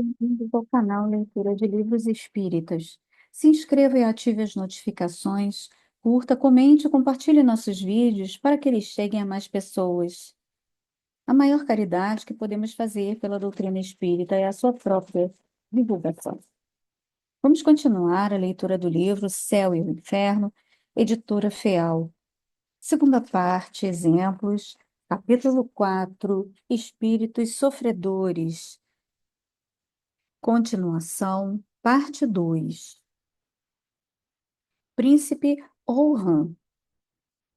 Bem-vindos ao canal Leitura de Livros Espíritas. Se inscreva e ative as notificações, curta, comente e compartilhe nossos vídeos para que eles cheguem a mais pessoas. A maior caridade que podemos fazer pela doutrina espírita é a sua própria divulgação. Vamos continuar a leitura do livro Céu e o Inferno, editora FEAL. Segunda parte, exemplos, capítulo 4, Espíritos Sofredores. Continuação, parte 2. Príncipe Rohan,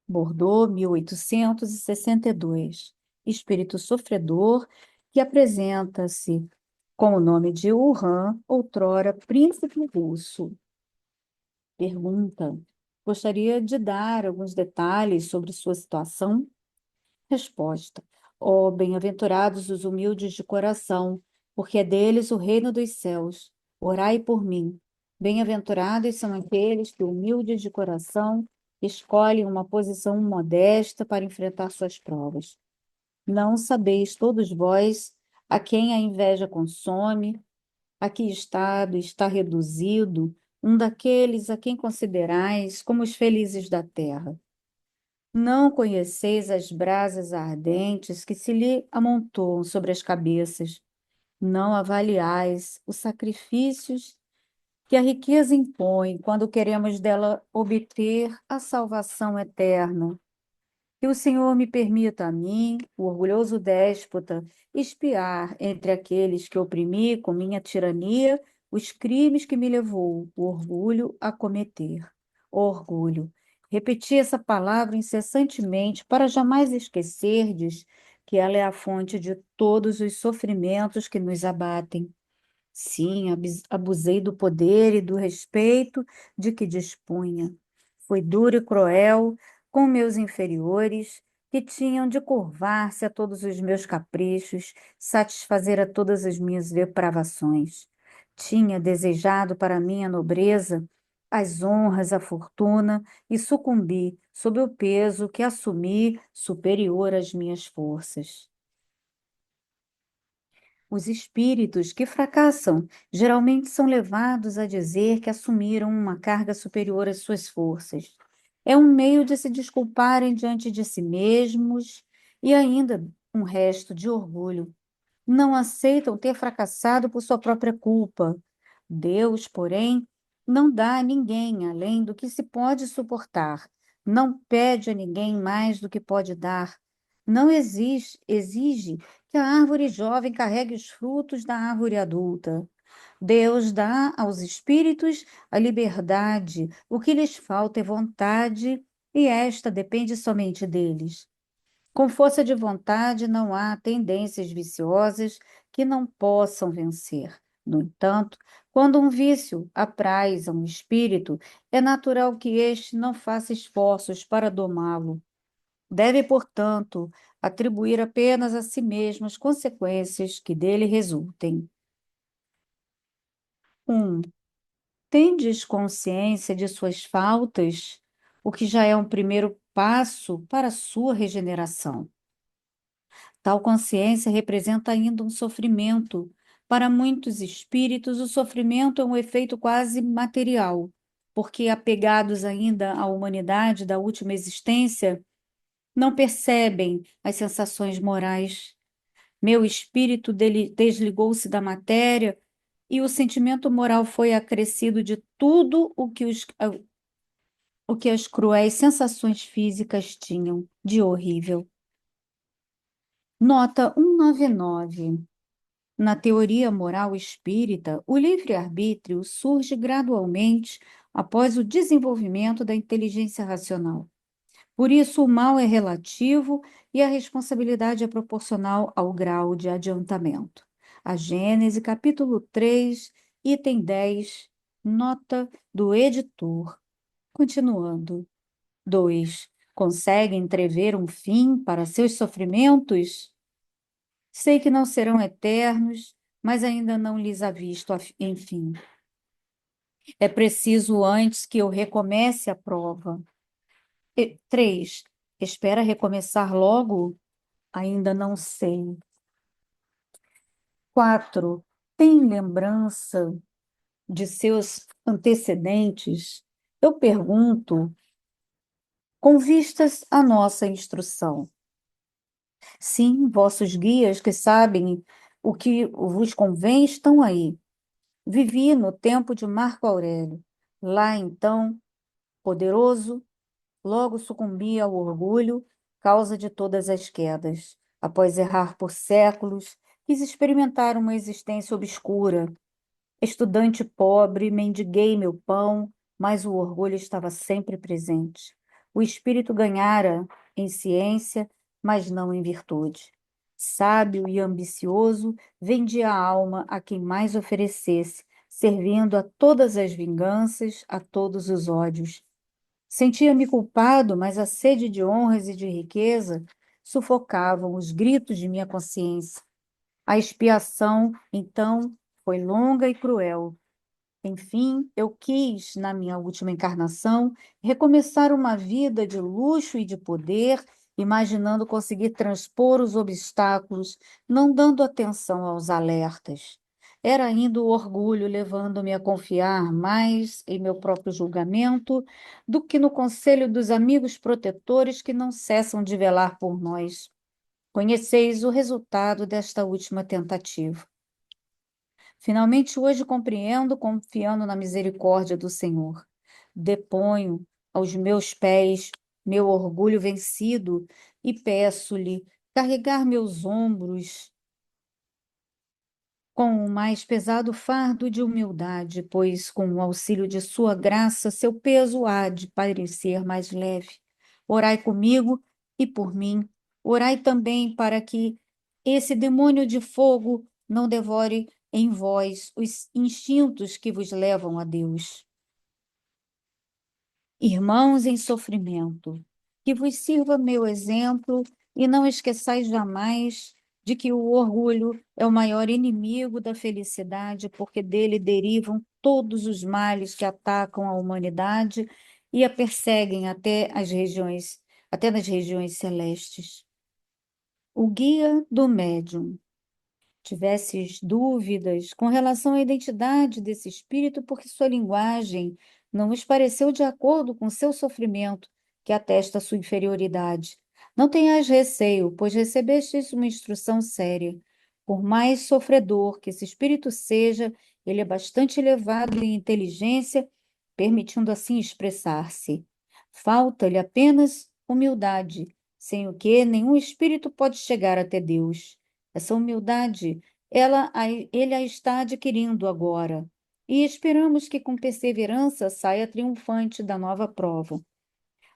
Bordeaux, 1862. Espírito sofredor que apresenta-se com o nome de Urhan, outrora príncipe russo. Pergunta: gostaria de dar alguns detalhes sobre sua situação? Resposta: ó, bem-aventurados os humildes de coração, porque é deles o reino dos céus. Orai por mim. Bem-aventurados são aqueles que, humildes de coração, escolhem uma posição modesta para enfrentar suas provas. Não sabeis todos vós a quem a inveja consome, a que estado está reduzido, um daqueles a quem considerais como os felizes da terra. Não conheceis as brasas ardentes que se lhe amontoam sobre as cabeças. Não avaliais os sacrifícios que a riqueza impõe quando queremos dela obter a salvação eterna. Que o Senhor me permita a mim, o orgulhoso déspota, espiar entre aqueles que oprimi com minha tirania os crimes que me levou o orgulho a cometer. Orgulho. Repeti essa palavra incessantemente para jamais esquecerdes que ela é a fonte de todos os sofrimentos que nos abatem. Sim, abusei do poder e do respeito de que dispunha. Fui duro e cruel com meus inferiores, que tinham de curvar-se a todos os meus caprichos, satisfazer a todas as minhas depravações. Tinha desejado para mim a nobreza, as honras, a fortuna, e sucumbi sob o peso que assumi superior às minhas forças. Os espíritos que fracassam geralmente são levados a dizer que assumiram uma carga superior às suas forças. É um meio de se desculparem diante de si mesmos e ainda um resto de orgulho. Não aceitam ter fracassado por sua própria culpa. Deus, porém, não dá a ninguém além do que se pode suportar. Não pede a ninguém mais do que pode dar. Não exige que a árvore jovem carregue os frutos da árvore adulta. Deus dá aos espíritos a liberdade, o que lhes falta é vontade, e esta depende somente deles. Com força de vontade, não há tendências viciosas que não possam vencer. No entanto, quando um vício apraz a um espírito, é natural que este não faça esforços para domá-lo. Deve, portanto, atribuir apenas a si mesmo as consequências que dele resultem. 1. Tendes consciência de suas faltas, o que já é um primeiro passo para a sua regeneração. Tal consciência representa ainda um sofrimento. Para muitos espíritos, o sofrimento é um efeito quase material, porque, apegados ainda à humanidade da última existência, não percebem as sensações morais. Meu espírito desligou-se da matéria e o sentimento moral foi acrescido de tudo o que as cruéis sensações físicas tinham de horrível. Nota 199. Na teoria moral espírita, o livre-arbítrio surge gradualmente após o desenvolvimento da inteligência racional. Por isso, o mal é relativo e a responsabilidade é proporcional ao grau de adiantamento. A Gênese, capítulo 3, item 10, nota do editor. Continuando. 2. Consegue entrever um fim para seus sofrimentos? Sei que não serão eternos, mas ainda não lhes avisto, enfim. É preciso antes que eu recomece a prova. 3. Espera recomeçar logo? Ainda não sei. 4. tem lembrança de seus antecedentes, eu pergunto, com vistas à nossa instrução. Sim, vossos guias que sabem o que vos convém estão aí. Vivi no tempo de Marco Aurélio. Lá, então, poderoso, logo sucumbi ao orgulho, causa de todas as quedas. Após errar por séculos, quis experimentar uma existência obscura. Estudante pobre, mendiguei meu pão, mas o orgulho estava sempre presente. O espírito ganhara em ciência, mas não em virtude. Sábio e ambicioso, vendia a alma a quem mais oferecesse, servindo a todas as vinganças, a todos os ódios. Sentia-me culpado, mas a sede de honras e de riqueza sufocavam os gritos de minha consciência. A expiação, então, foi longa e cruel. Enfim, eu quis, na minha última encarnação, recomeçar uma vida de luxo e de poder, imaginando conseguir transpor os obstáculos, não dando atenção aos alertas. Era ainda o orgulho levando-me a confiar mais em meu próprio julgamento do que no conselho dos amigos protetores que não cessam de velar por nós. Conheceis o resultado desta última tentativa. Finalmente, hoje compreendo, confiando na misericórdia do Senhor. Deponho aos meus pés meu orgulho vencido e peço-lhe carregar meus ombros com o mais pesado fardo de humildade, pois, com o auxílio de sua graça, seu peso há de parecer mais leve. Orai comigo e por mim. Orai também para que esse demônio de fogo não devore em vós os instintos que vos levam a Deus. Irmãos em sofrimento, que vos sirva meu exemplo e não esqueçais jamais de que o orgulho é o maior inimigo da felicidade, porque dele derivam todos os males que atacam a humanidade e a perseguem até nas regiões celestes. O guia do médium. Tivesses dúvidas com relação à identidade desse espírito, porque sua linguagem não nos pareceu de acordo com seu sofrimento, que atesta sua inferioridade. Não tenhais receio, pois recebestes uma instrução séria. Por mais sofredor que esse espírito seja, ele é bastante elevado em inteligência, permitindo assim expressar-se. Falta-lhe apenas humildade, sem o que nenhum espírito pode chegar até Deus. Essa humildade, ele a está adquirindo agora, e esperamos que com perseverança saia triunfante da nova prova.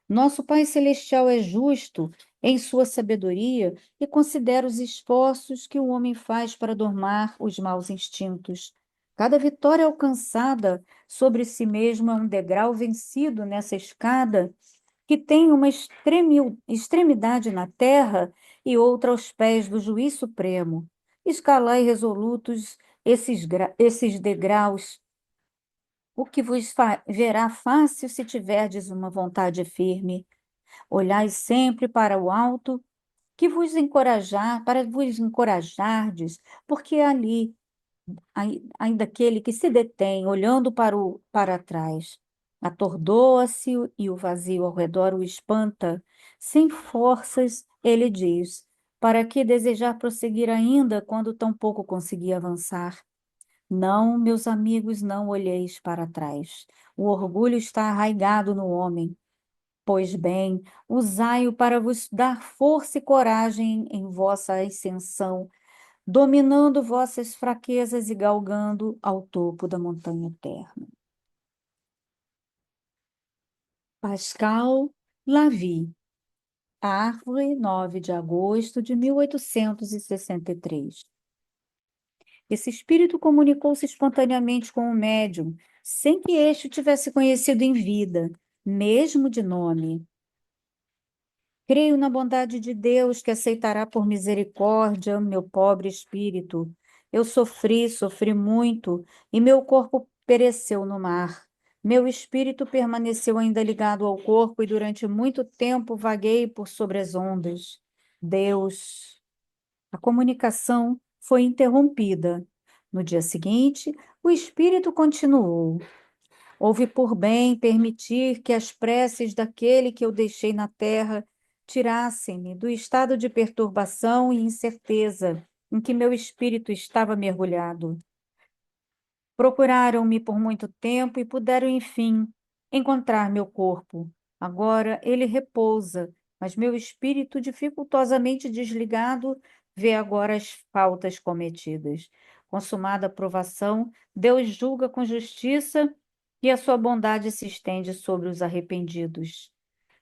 Nosso Pai Celestial é justo em sua sabedoria e considera os esforços que o homem faz para domar os maus instintos. Cada vitória alcançada sobre si mesmo é um degrau vencido nessa escada que tem uma extremidade na terra e outra aos pés do Juiz Supremo. Escalai resolutos esses degraus, o que vos verá fácil se tiverdes uma vontade firme. Olhai sempre para o alto, para vos encorajardes, porque é ali ainda aquele que se detém, olhando para trás. Atordoa-se e o vazio ao redor o espanta. Sem forças, ele diz: para que desejar prosseguir ainda quando tão pouco consegui avançar? Não, meus amigos, não olheis para trás. O orgulho está arraigado no homem. Pois bem, usai-o para vos dar força e coragem em vossa ascensão, dominando vossas fraquezas e galgando ao topo da montanha eterna. Pascal Lavie, Árvore, 9 de agosto de 1863. Esse espírito comunicou-se espontaneamente com o médium, sem que este o tivesse conhecido em vida, mesmo de nome. Creio na bondade de Deus que aceitará por misericórdia meu pobre espírito. Eu sofri muito, e meu corpo pereceu no mar. Meu espírito permaneceu ainda ligado ao corpo e durante muito tempo vaguei por sobre as ondas. Deus, a comunicação foi interrompida. No dia seguinte, o espírito continuou. Houve por bem permitir que as preces daquele que eu deixei na terra tirassem-me do estado de perturbação e incerteza em que meu espírito estava mergulhado. Procuraram-me por muito tempo e puderam, enfim, encontrar meu corpo. Agora ele repousa, mas meu espírito, dificultosamente desligado, vê agora as faltas cometidas. Consumada a provação, Deus julga com justiça e a sua bondade se estende sobre os arrependidos.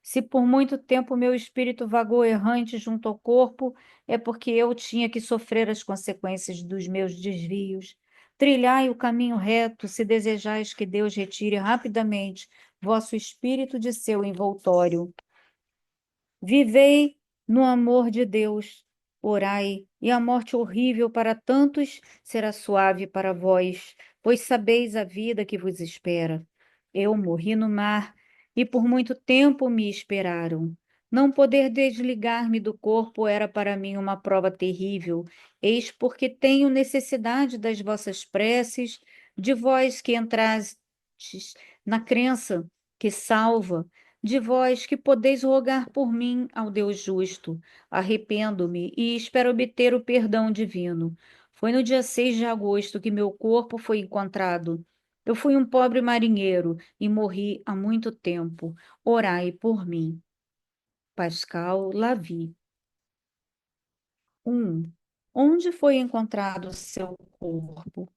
Se por muito tempo meu espírito vagou errante junto ao corpo, é porque eu tinha que sofrer as consequências dos meus desvios. Trilhai o caminho reto, se desejais que Deus retire rapidamente vosso espírito de seu envoltório. Vivei no amor de Deus, orai, e a morte horrível para tantos será suave para vós, pois sabeis a vida que vos espera. Eu morri no mar, e por muito tempo me esperaram. Não poder desligar-me do corpo era para mim uma prova terrível, eis porque tenho necessidade das vossas preces, de vós que entrastes na crença que salva, de vós que podeis rogar por mim ao Deus justo. Arrependo-me e espero obter o perdão divino. Foi no dia 6 de agosto que meu corpo foi encontrado. Eu fui um pobre marinheiro e morri há muito tempo. Orai por mim. Pascal Lavie. 1. Onde foi encontrado o seu corpo?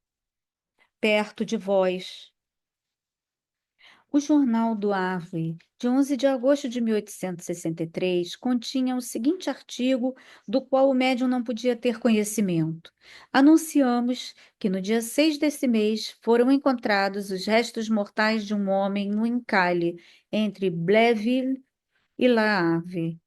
Perto de vós. O Jornal do Ave, de 11 de agosto de 1863, continha o seguinte artigo, do qual o médium não podia ter conhecimento. Anunciamos que no dia 6 desse mês foram encontrados os restos mortais de um homem no encalhe entre Blainville e La Havre.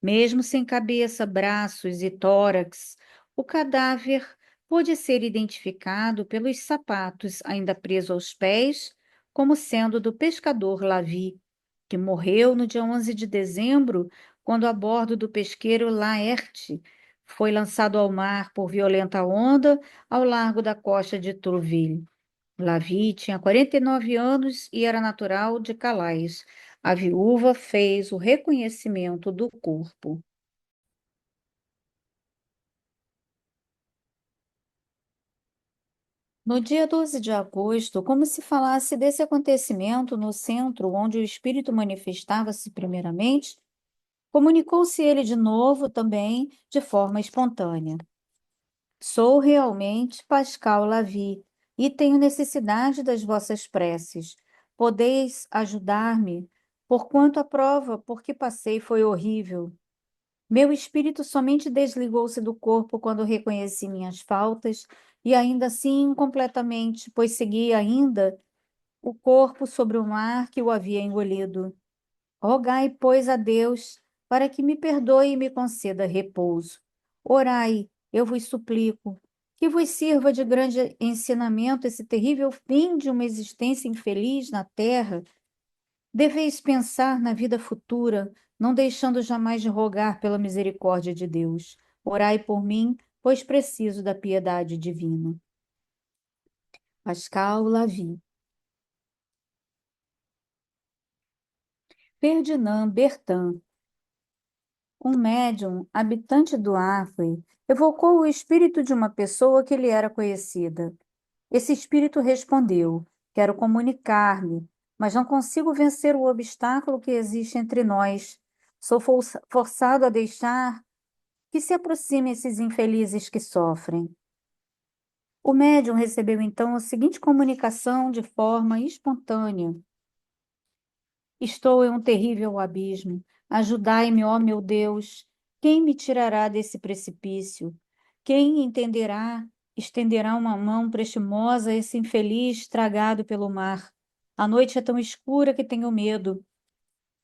Mesmo sem cabeça, braços e tórax, o cadáver pôde ser identificado pelos sapatos ainda presos aos pés, como sendo do pescador Lavi, que morreu no dia 11 de dezembro, quando a bordo do pesqueiro Laerte foi lançado ao mar por violenta onda ao largo da costa de Trouville. Lavi tinha 49 anos e era natural de Calais. A viúva fez o reconhecimento do corpo. No dia 12 de agosto, como se falasse desse acontecimento no centro onde o espírito manifestava-se primeiramente, comunicou-se ele de novo também de forma espontânea. Sou realmente Pascal Lavie e tenho necessidade das vossas preces. Podeis ajudar-me, porquanto a prova por que passei foi horrível. Meu espírito somente desligou-se do corpo quando reconheci minhas faltas, e ainda assim incompletamente, pois seguia ainda o corpo sobre o mar que o havia engolido. Rogai, pois, a Deus para que me perdoe e me conceda repouso. Orai, eu vos suplico, que vos sirva de grande ensinamento esse terrível fim de uma existência infeliz na terra. Deveis pensar na vida futura, não deixando jamais de rogar pela misericórdia de Deus. Orai por mim, pois preciso da piedade divina. Pascal Lavie. Ferdinand Bertin, um médium habitante do Acre, evocou o espírito de uma pessoa que lhe era conhecida. Esse espírito respondeu: Quero comunicar-me, mas não consigo vencer o obstáculo que existe entre nós. Sou forçado a deixar que se aproxime esses infelizes que sofrem. O médium recebeu então a seguinte comunicação de forma espontânea: Estou em um terrível abismo. Ajudai-me, ó meu Deus. Quem me tirará desse precipício? Quem entenderá, estenderá uma mão prestimosa a esse infeliz tragado pelo mar? A noite é tão escura que tenho medo.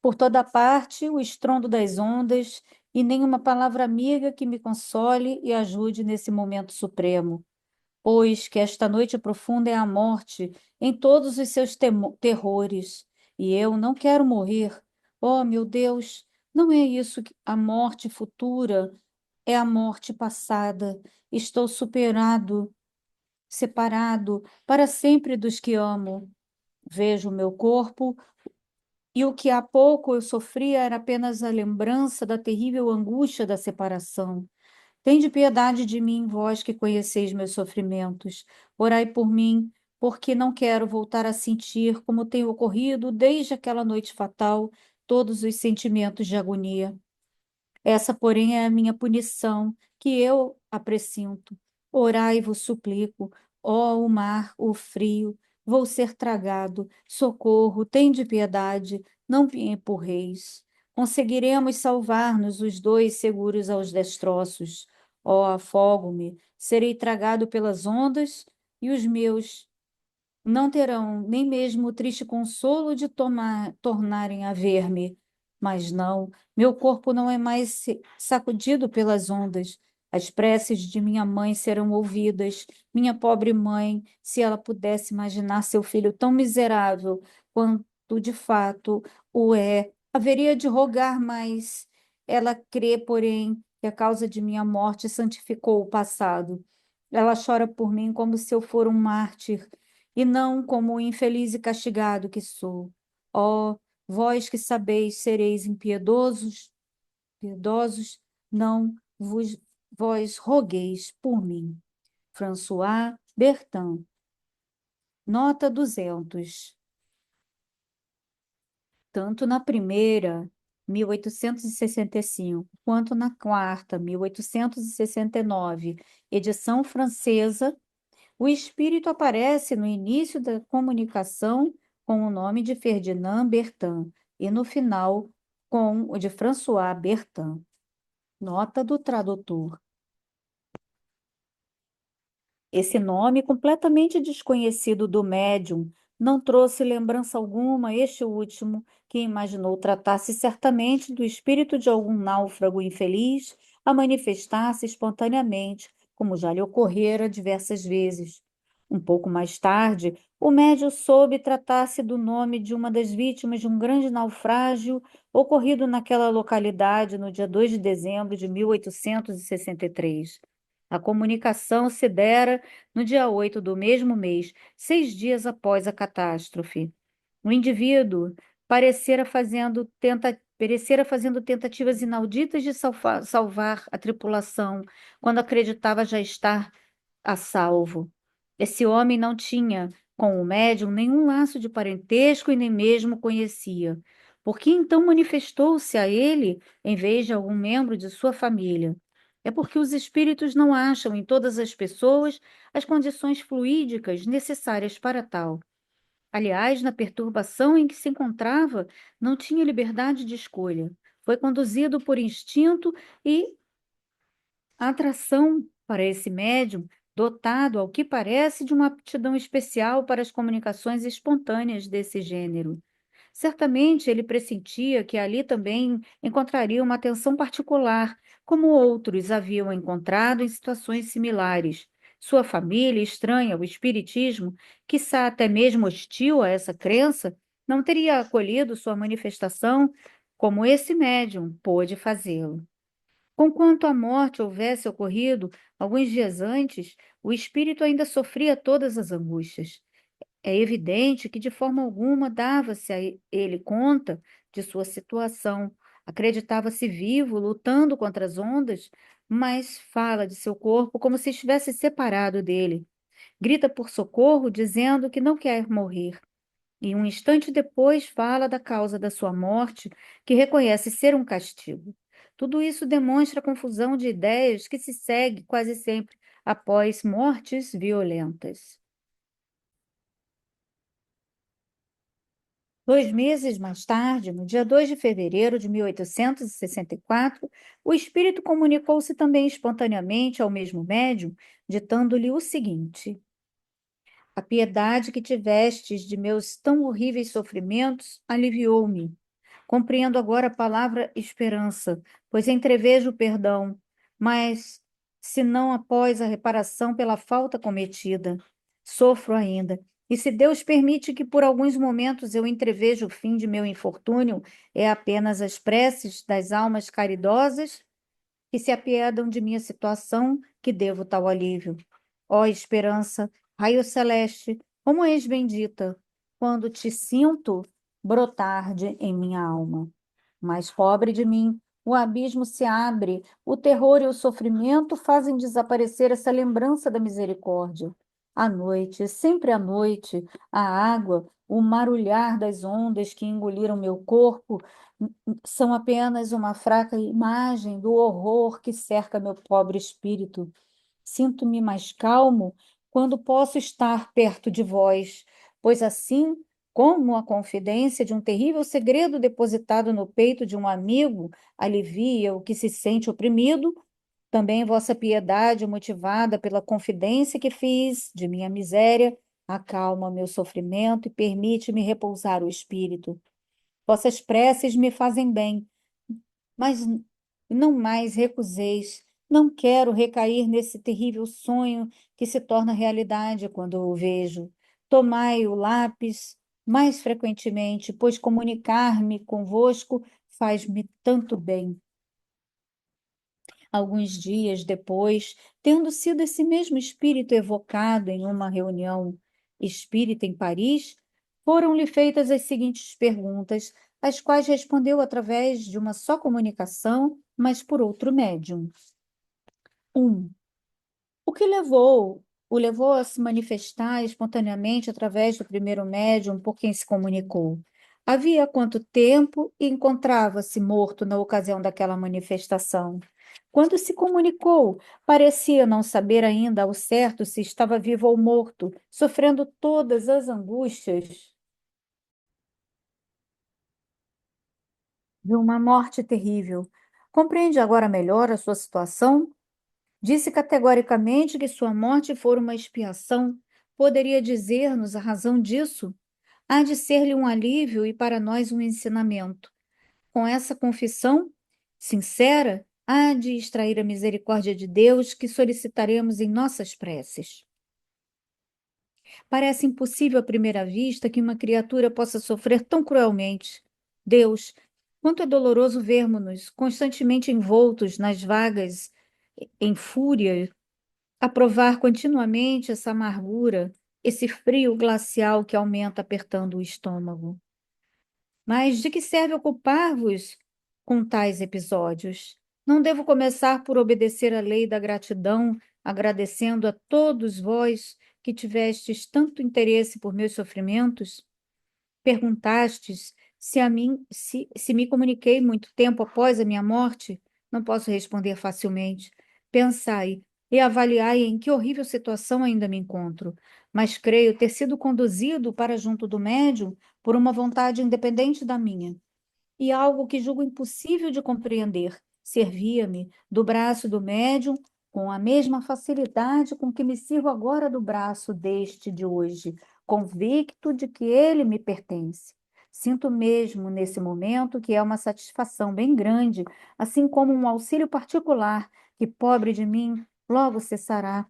Por toda parte, o estrondo das ondas e nenhuma palavra amiga que me console e ajude nesse momento supremo. Pois que esta noite profunda é a morte em todos os seus terrores, e eu não quero morrer. Oh, meu Deus, não é isso que a morte futura, é a morte passada. Estou superado. separado para sempre dos que amo. Vejo o meu corpo e o que há pouco eu sofria era apenas a lembrança da terrível angústia da separação. Tende piedade de mim, vós que conheceis meus sofrimentos. Orai por mim, porque não quero voltar a sentir, como tem ocorrido desde aquela noite fatal, todos os sentimentos de agonia. Essa, porém, é a minha punição, que eu a presinto. Orai, vos suplico, ó o mar, o frio, vou ser tragado. Socorro, tende piedade, não me empurreis. Conseguiremos salvar-nos os dois seguros aos destroços. Ó, afogo-me, serei tragado pelas ondas, e os meus não terão nem mesmo o triste consolo de tornarem a ver-me. Mas não, meu corpo não é mais sacudido pelas ondas. As preces de minha mãe serão ouvidas. Minha pobre mãe, se ela pudesse imaginar seu filho tão miserável quanto de fato o é, haveria de rogar mais. Ela crê, porém, que a causa de minha morte santificou o passado. Ela chora por mim como se eu for um mártir e não como o infeliz e castigado que sou. Ó, vós que sabeis sereis piedosos, não vós rogueis por mim. François Bertin. Nota 200. Tanto na primeira, 1865, quanto na quarta, 1869, edição francesa, o espírito aparece no início da comunicação com o nome de Ferdinand Bertin e no final com o de François Bertin. Nota do tradutor. Esse nome, completamente desconhecido do médium, não trouxe lembrança alguma a este último, que imaginou tratar-se certamente do espírito de algum náufrago infeliz a manifestar-se espontaneamente, como já lhe ocorrera diversas vezes. Um pouco mais tarde, o médium soube tratar-se do nome de uma das vítimas de um grande naufrágio ocorrido naquela localidade no dia 2 de dezembro de 1863. A comunicação se dera no dia 8 do mesmo mês, 6 dias após a catástrofe. O indivíduo parecera fazendo tentativas inauditas de salvar a tripulação, quando acreditava já estar a salvo. Esse homem não tinha com o médium nenhum laço de parentesco e nem mesmo conhecia. Por que então manifestou-se a ele em vez de algum membro de sua família? É porque os espíritos não acham em todas as pessoas as condições fluídicas necessárias para tal. Aliás, na perturbação em que se encontrava, não tinha liberdade de escolha. Foi conduzido por instinto e a atração para esse médium, dotado, ao que parece, de uma aptidão especial para as comunicações espontâneas desse gênero. Certamente ele pressentia que ali também encontraria uma atenção particular, como outros haviam encontrado em situações similares. Sua família, estranha ao espiritismo, quiçá até mesmo hostil a essa crença, não teria acolhido sua manifestação como esse médium pôde fazê-lo. Conquanto a morte houvesse ocorrido alguns dias antes, o espírito ainda sofria todas as angústias. É evidente que de forma alguma dava-se a ele conta de sua situação. Acreditava-se vivo, lutando contra as ondas, mas fala de seu corpo como se estivesse separado dele. Grita por socorro, dizendo que não quer morrer. E um instante depois fala da causa da sua morte, que reconhece ser um castigo. Tudo isso demonstra a confusão de ideias que se segue quase sempre após mortes violentas. 2 meses mais tarde, no dia 2 de fevereiro de 1864, o espírito comunicou-se também espontaneamente ao mesmo médium, ditando-lhe o seguinte: a piedade que tivestes de meus tão horríveis sofrimentos aliviou-me. Compreendo agora a palavra esperança, pois entrevejo o perdão, mas se não após a reparação pela falta cometida, sofro ainda. E se Deus permite que por alguns momentos eu entreveja o fim de meu infortúnio, é apenas as preces das almas caridosas que se apiedam de minha situação que devo tal alívio. Ó esperança, Raio celeste, como és bendita, quando te sinto brotar em minha alma. Mas pobre de mim, o abismo se abre, o terror e o sofrimento fazem desaparecer essa lembrança da misericórdia. À noite, sempre à noite, a água, o marulhar das ondas que engoliram meu corpo são apenas uma fraca imagem do horror que cerca meu pobre espírito. Sinto-me mais calmo quando posso estar perto de vós, pois assim, como a confidência de um terrível segredo depositado no peito de um amigo alivia o que se sente oprimido, também vossa piedade, motivada pela confidência que fiz de minha miséria, acalma meu sofrimento e permite-me repousar o espírito. Vossas preces me fazem bem, mas não mais recuseis. Não quero recair nesse terrível sonho que se torna realidade quando o vejo. Tomai o lápis mais frequentemente, pois comunicar-me convosco faz-me tanto bem. Alguns dias depois, tendo sido esse mesmo espírito evocado em uma reunião espírita em Paris, foram-lhe feitas as seguintes perguntas, às quais respondeu através de uma só comunicação, mas por outro médium. 1. O que o levou a se manifestar espontaneamente através do primeiro médium por quem se comunicou? Havia quanto tempo e encontrava-se morto na ocasião daquela manifestação? Quando se comunicou, parecia não saber ainda ao certo se estava vivo ou morto, sofrendo todas as angústias de uma morte terrível. Compreende agora melhor a sua situação? Disse categoricamente que sua morte fora uma expiação. Poderia dizer-nos a razão disso? Há de ser-lhe um alívio e para nós um ensinamento. Com essa confissão sincera, há de extrair a misericórdia de Deus que solicitaremos em nossas preces. Parece impossível à primeira vista que uma criatura possa sofrer tão cruelmente. Deus, quanto é doloroso vermos-nos constantemente envoltos nas vagas, em fúria, a provar continuamente essa amargura, esse frio glacial que aumenta apertando o estômago. Mas de que serve ocupar-vos com tais episódios? Não devo começar por obedecer à lei da gratidão, agradecendo a todos vós que tivestes tanto interesse por meus sofrimentos? Perguntastes se me comuniquei muito tempo após a minha morte? Não posso responder facilmente. Pensai e avaliai em que horrível situação ainda me encontro, mas creio ter sido conduzido para junto do médium por uma vontade independente da minha e algo que julgo impossível de compreender. Servia-me do braço do médium com a mesma facilidade com que me sirvo agora do braço deste de hoje, convicto de que ele me pertence. Sinto mesmo nesse momento que é uma satisfação bem grande, assim como um auxílio particular, que pobre de mim logo cessará.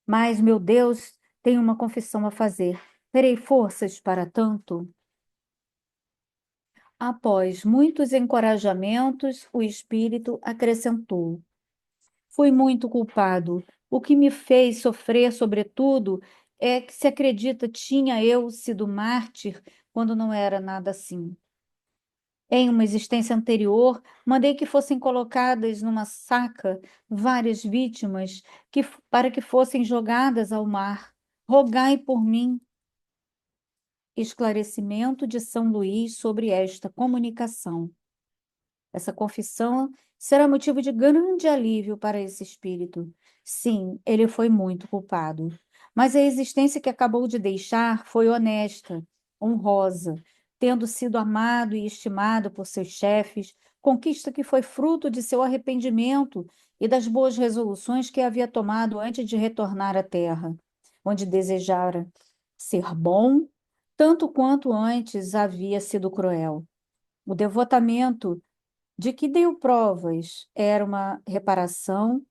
Mas, meu Deus, tenho uma confissão a fazer. Terei forças para tanto? Após muitos encorajamentos, o espírito acrescentou: Fui muito culpado. O que me fez sofrer, sobretudo, é que se acredita tinha eu sido mártir quando não era nada assim. Em uma existência anterior, mandei que fossem colocadas numa saca várias vítimas para que fossem jogadas ao mar. Rogai por mim. Esclarecimento de São Luís sobre esta comunicação. Essa confissão será motivo de grande alívio para esse espírito. Sim, ele foi muito culpado, mas a existência que acabou de deixar foi honesta, honrosa, tendo sido amado e estimado por seus chefes, conquista que foi fruto de seu arrependimento e das boas resoluções que havia tomado antes de retornar à terra, onde desejara ser bom, tanto quanto antes havia sido cruel. O devotamento de que deu provas era uma reparação,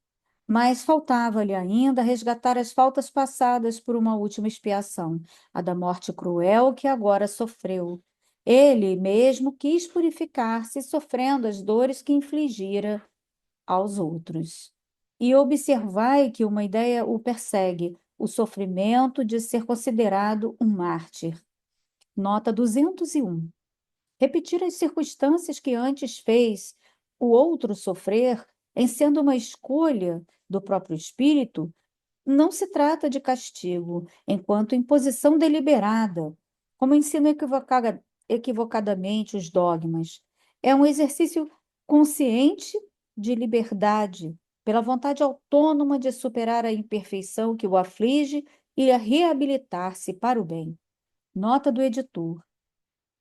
mas faltava-lhe ainda resgatar as faltas passadas por uma última expiação, a da morte cruel que agora sofreu. Ele mesmo quis purificar-se, sofrendo as dores que infligira aos outros. E observai que uma ideia o persegue. o sofrimento de ser considerado um mártir. Nota 201. Repetir as circunstâncias que antes fez o outro sofrer, em sendo uma escolha do próprio espírito, não se trata de castigo, enquanto imposição deliberada, como ensinam equivocadamente os dogmas. É um exercício consciente de liberdade, pela vontade autônoma de superar a imperfeição que o aflige e a reabilitar-se para o bem. Nota do editor.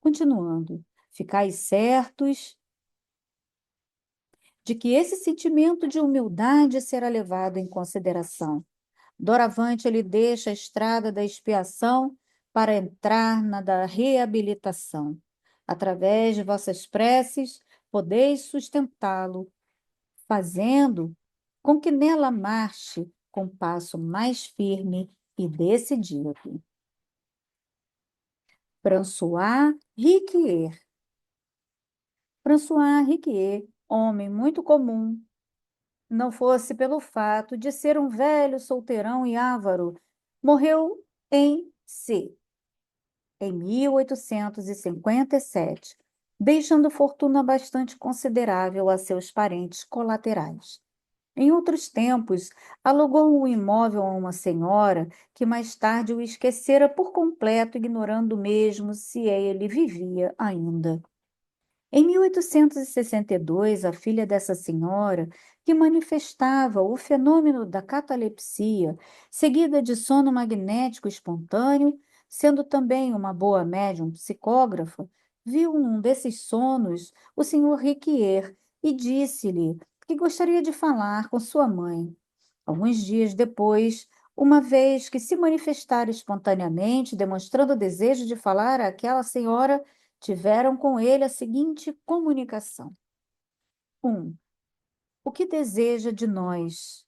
Continuando, ficais certos de que esse sentimento de humildade será levado em consideração. Doravante, ele deixa a estrada da expiação para entrar na da reabilitação. Através de vossas preces, podeis sustentá-lo, fazendo com que nela marche com passo mais firme e decidido. François Riquier. François Riquier, homem muito comum, não fosse pelo fato de ser um velho solteirão e avaro, morreu em C, em 1857, deixando fortuna bastante considerável a seus parentes colaterais. Em outros tempos, alugou um imóvel a uma senhora que mais tarde o esquecera por completo, ignorando mesmo se ele vivia ainda. Em 1862, a filha dessa senhora, que manifestava o fenômeno da catalepsia, seguida de sono magnético espontâneo, sendo também uma boa médium psicógrafa, viu num desses sonos o senhor Riquier e disse-lhe que gostaria de falar com sua mãe. Alguns dias depois, uma vez que se manifestara espontaneamente, demonstrando o desejo de falar àquela senhora, tiveram com ele a seguinte comunicação: 1. O que deseja de nós?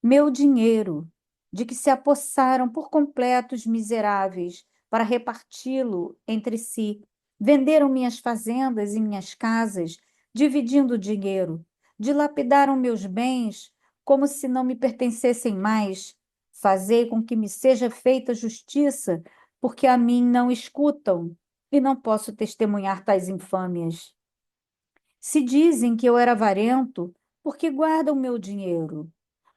Meu dinheiro, de que se apossaram por completo os miseráveis para reparti-lo entre si. Venderam minhas fazendas e minhas casas, dividindo o dinheiro. Dilapidaram meus bens como se não me pertencessem mais. Fazei com que me seja feita justiça, porque a mim não escutam e não posso testemunhar tais infâmias. Se dizem que eu era avarento, por que guardam meu dinheiro?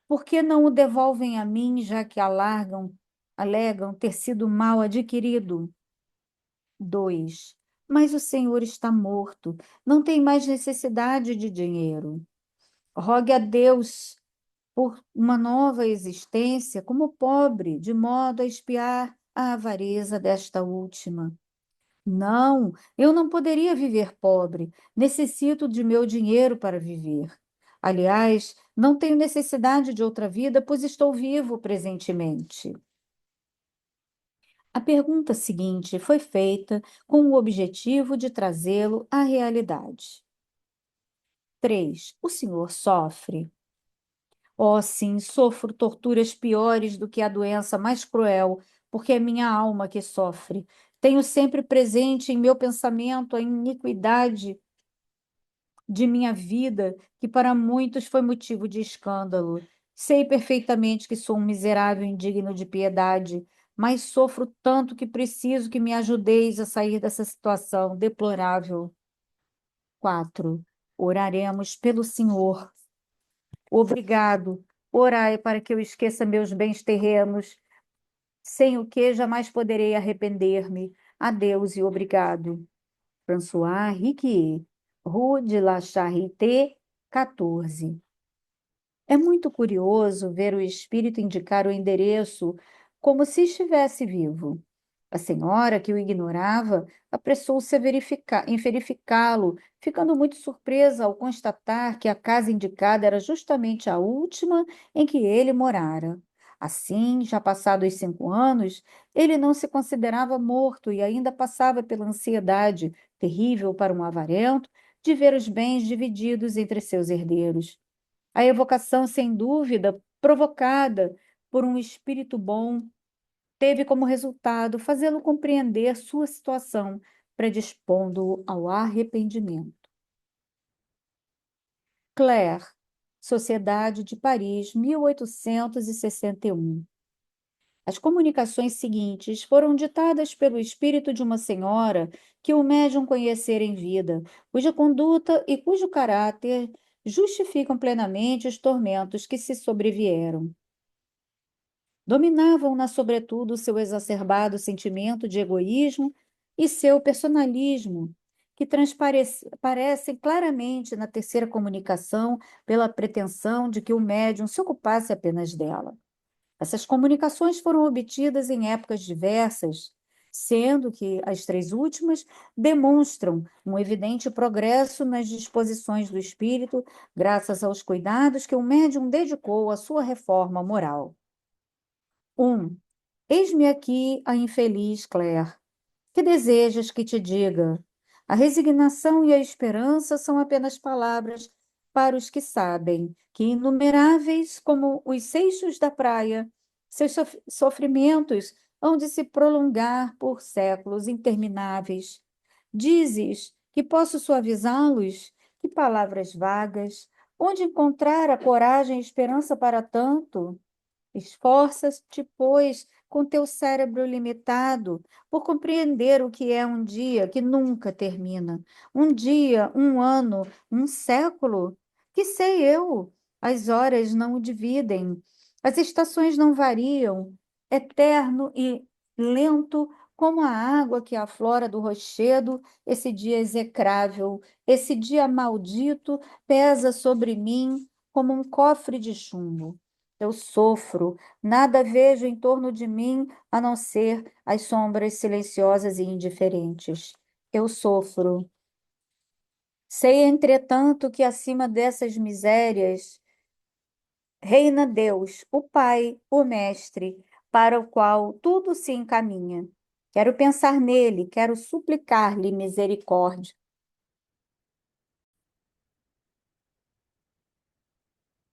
Por que não o devolvem a mim, já que alegam ter sido mal adquirido? 2. Mas o Senhor está morto, não tem mais necessidade de dinheiro. Rogue a Deus por uma nova existência como pobre, de modo a expiar a avareza desta última. Não, eu não poderia viver pobre. Necessito de meu dinheiro para viver. Aliás, não tenho necessidade de outra vida, pois estou vivo presentemente. A pergunta seguinte foi feita com o objetivo de trazê-lo à realidade. 3. O senhor sofre? Oh, sim, sofro torturas piores do que a doença mais cruel, porque é minha alma que sofre. Tenho sempre presente em meu pensamento a iniquidade de minha vida, que para muitos foi motivo de escândalo. Sei perfeitamente que sou um miserável indigno de piedade, mas sofro tanto que preciso que me ajudeis a sair dessa situação deplorável. 4. Oraremos pelo Senhor. Obrigado. Orai para que eu esqueça meus bens terrenos, sem o que jamais poderei arrepender-me. Adeus e obrigado. François Riquier, Rue de la Charité, 14. É muito curioso ver o espírito indicar o endereço como se estivesse vivo. A senhora, que o ignorava, apressou-se em verificá-lo, ficando muito surpresa ao constatar que a casa indicada era justamente a última em que ele morara. Assim, já passados os 5 anos, ele não se considerava morto e ainda passava pela ansiedade, terrível para um avarento, de ver os bens divididos entre seus herdeiros. A evocação, sem dúvida, provocada por um espírito bom, teve como resultado fazê-lo compreender sua situação, predispondo-o ao arrependimento. Claire, Sociedade de Paris, 1861. As comunicações seguintes foram ditadas pelo espírito de uma senhora que o médium conhecera em vida, cuja conduta e cujo caráter justificam plenamente os tormentos que se sobrevieram. Dominavam-na, sobretudo, seu exacerbado sentimento de egoísmo e seu personalismo, que transparecem claramente na terceira comunicação pela pretensão de que o médium se ocupasse apenas dela. Essas comunicações foram obtidas em épocas diversas, sendo que as três últimas demonstram um evidente progresso nas disposições do espírito, graças aos cuidados que o médium dedicou à sua reforma moral. 1. Eis-me aqui a infeliz Claire. Que desejas que te diga? A resignação e a esperança são apenas palavras para os que sabem que, inumeráveis como os seixos da praia, seus sofrimentos hão de se prolongar por séculos intermináveis. Dizes que posso suavizá-los? Que palavras vagas! Onde encontrar a coragem e esperança para tanto? Esforça-te, pois, com teu cérebro limitado, por compreender o que é um dia que nunca termina. Um dia, um ano, um século. Que sei eu? As horas não o dividem, as estações não variam. Eterno e lento como a água que aflora do rochedo, esse dia execrável, esse dia maldito, pesa sobre mim como um cofre de chumbo. Eu sofro, nada vejo em torno de mim a não ser as sombras silenciosas e indiferentes. Eu sofro. Sei, entretanto, que acima dessas misérias reina Deus, o Pai, o Mestre, para o qual tudo se encaminha. Quero pensar nele, quero suplicar-lhe misericórdia.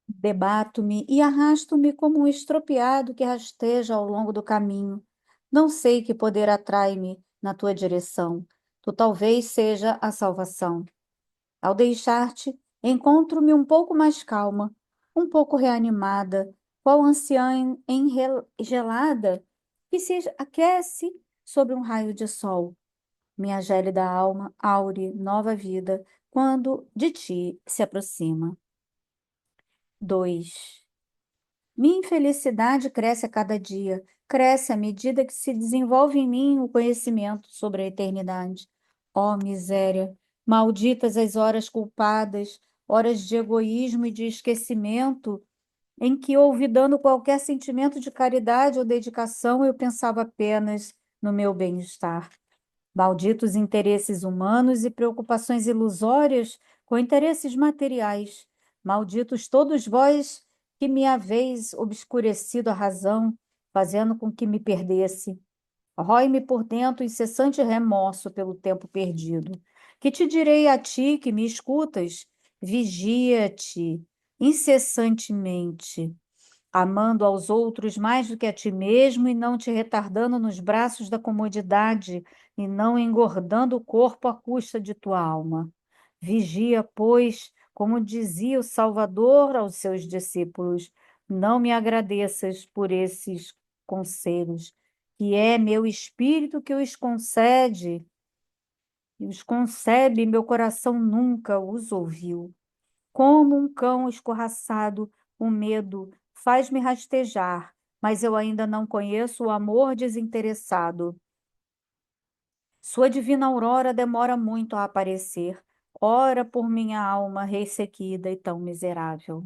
Debato-me e arrasto-me como um estropiado que rasteja ao longo do caminho. Não sei que poder atrai-me na tua direção. Tu talvez seja a salvação. Ao deixar-te, encontro-me um pouco mais calma, um pouco reanimada, qual anciã gelada que se aquece sob um raio de sol. Minha gélida alma aure nova vida quando de ti se aproxima. 2. Minha infelicidade cresce a cada dia, cresce à medida que se desenvolve em mim o conhecimento sobre a eternidade. Ó miséria, malditas as horas culpadas, horas de egoísmo e de esquecimento, em que, olvidando qualquer sentimento de caridade ou dedicação, eu pensava apenas no meu bem-estar. Malditos interesses humanos e preocupações ilusórias com interesses materiais. Malditos todos vós que me haveis obscurecido a razão, fazendo com que me perdesse. Rói-me por dentro incessante remorso pelo tempo perdido. Que te direi a ti que me escutas? Vigia-te incessantemente, amando aos outros mais do que a ti mesmo e não te retardando nos braços da comodidade e não engordando o corpo à custa de tua alma. Vigia, pois, como dizia o Salvador aos seus discípulos, não me agradeças por esses conselhos, que é meu espírito que os concebe, meu coração nunca os ouviu. Como um cão escorraçado, o medo faz-me rastejar, mas eu ainda não conheço o amor desinteressado. Sua divina aurora demora muito a aparecer. Ora por minha alma ressequida e tão miserável.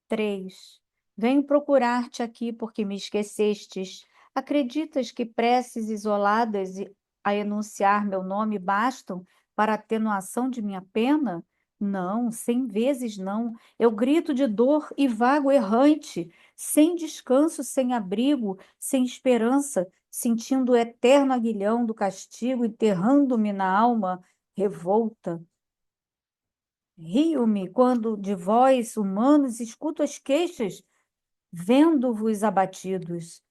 3. Venho procurar-te aqui porque me esquecestes. Acreditas que preces isoladas a enunciar meu nome bastam para a atenuação de minha pena? Não, 100 vezes não. Eu grito de dor e vago errante, sem descanso, sem abrigo, sem esperança, sentindo o eterno aguilhão do castigo enterrando-me na alma revolta. Rio-me quando de vós, humanos, escuto as queixas, vendo-vos abatidos.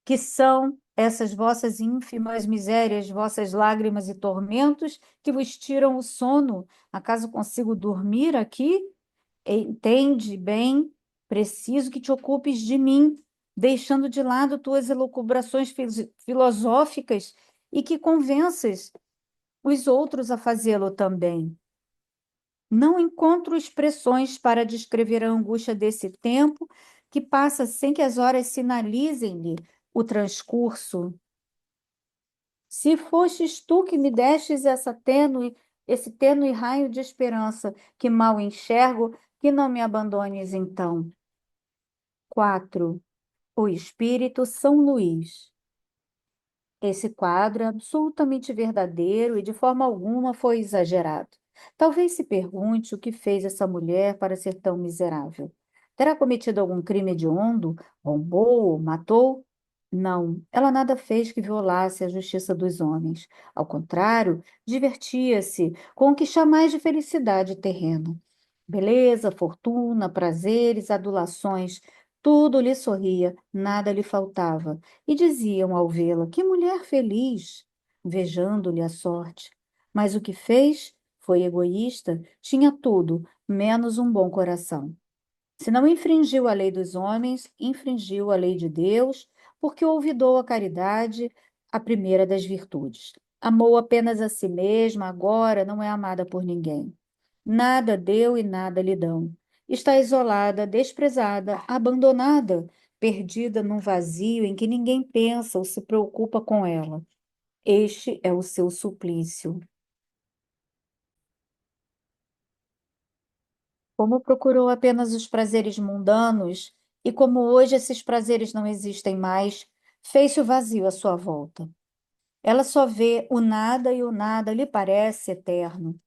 Que são essas vossas ínfimas misérias, vossas lágrimas e tormentos que vos tiram o sono? Acaso consigo dormir aqui? Entende bem, preciso que te ocupes de mim. deixando de lado tuas elucubrações filosóficas e que convenças os outros a fazê-lo também. Não encontro expressões para descrever a angústia desse tempo que passa sem que as horas sinalizem-lhe o transcurso. Se fostes tu que me destes esse tênue raio de esperança que mal enxergo, que não me abandones então. 4. O Espírito São Luís. Esse quadro é absolutamente verdadeiro e de forma alguma foi exagerado. Talvez se pergunte o que fez essa mulher para ser tão miserável. Terá cometido algum crime hediondo? Roubou? Matou? Não, ela nada fez que violasse a justiça dos homens. Ao contrário, divertia-se com o que chamais de felicidade terrena. Beleza, fortuna, prazeres, adulações, tudo lhe sorria, nada lhe faltava. E diziam ao vê-la: que mulher feliz, invejando-lhe a sorte. Mas o que fez foi egoísta, tinha tudo, menos um bom coração. Se não infringiu a lei dos homens, infringiu a lei de Deus, porque olvidou a caridade, a primeira das virtudes. Amou apenas a si mesma, agora não é amada por ninguém. Nada deu e nada lhe dão. Está isolada, desprezada, abandonada, perdida num vazio em que ninguém pensa ou se preocupa com ela. Este é o seu suplício. Como procurou apenas os prazeres mundanos, e como hoje esses prazeres não existem mais, fez-se o vazio à sua volta. Ela só vê o nada e o nada lhe parece eterno.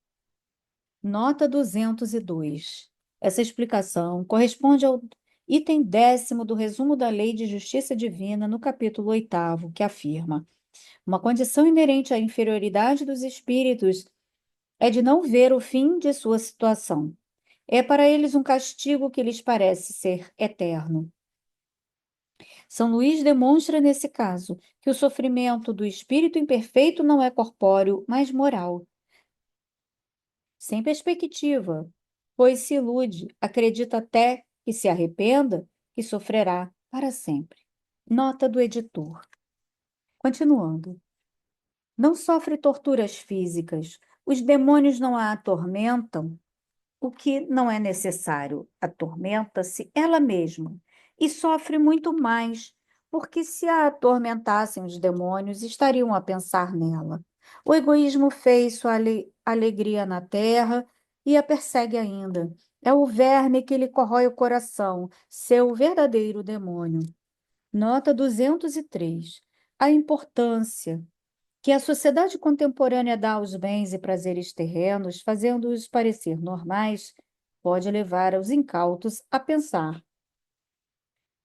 Nota 202. Essa explicação corresponde ao item 10º do resumo da Lei de Justiça Divina, no capítulo 8º, que afirma: uma condição inerente à inferioridade dos espíritos é de não ver o fim de sua situação. É para eles um castigo que lhes parece ser eterno. São Luís demonstra nesse caso que o sofrimento do espírito imperfeito não é corpóreo, mas moral, sem perspectiva, pois se ilude, acredita até que se arrependa, que sofrerá para sempre. Nota do editor. Continuando. Não sofre torturas físicas. Os demônios não a atormentam, o que não é necessário. Atormenta-se ela mesma e sofre muito mais, porque se a atormentassem os demônios, estariam a pensar nela. O egoísmo fez sua alegria na terra e a persegue ainda. É o verme que lhe corrói o coração, seu verdadeiro demônio. Nota 203. A importância que a sociedade contemporânea dá aos bens e prazeres terrenos, fazendo-os parecer normais, pode levar os incautos a pensar: